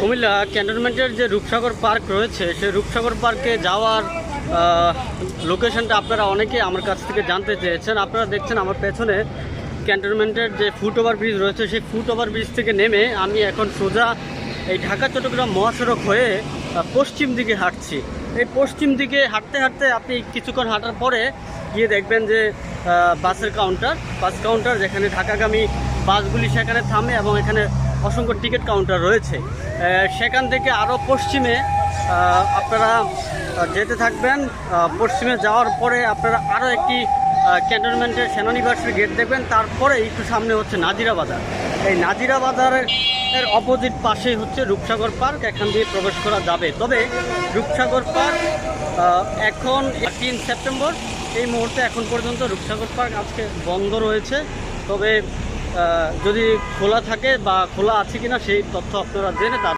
কুমিল্লা ক্যান্টনমেন্টের যে রূপসাগর পার্ক রয়েছে সেই রূপসাগর পার্কে যাওয়ার লোকেশনটা আপনারা অনেকে আমার কাছ থেকে জানতে চেয়েছেন। আপনারা দেখছেন আমার পেছনে ক্যান্টনমেন্টের যে ফুট ওভার ব্রিজ রয়েছে সেই ফুট ওভার ব্রিজ থেকে নেমে আমি এখন সোজা এই ঢাকা চট্টগ্রাম মহাসড়ক হয়ে পশ্চিম দিকে হাঁটছি। এই পশ্চিম দিকে হাঁটতে হাঁটতে আপনি কিছুক্ষণ হাঁটার পরে গিয়ে দেখবেন যে বাস কাউন্টার যেখানে ঢাকাগামী বাসগুলি সেখানে থামে এবং এখানে অসংখ্য টিকিট কাউন্টার রয়েছে। সেখান থেকে আরও পশ্চিমে আপনারা যেতে থাকবেন। পশ্চিমে যাওয়ার পরে আপনারা আরও একটি ক্যান্টনমেন্টের সেনানিবাসের গেট দেখবেন। তারপরে একটু সামনে হচ্ছে নাজিরা বাজার। এই নাজিরা বাজারের অপোজিট পাশেই হচ্ছে রূপসাগর পার্ক, এখান দিয়ে প্রবেশ করা যাবে। তবে রূপসাগর পার্ক এখন 3 সেপ্টেম্বর এই মুহূর্তে এখন পর্যন্ত রূপসাগর পার্ক আজকে বন্ধ রয়েছে। তবে যদি খোলা থাকে বা খোলা আছে কিনা সেই তথ্য আপনারা জেনে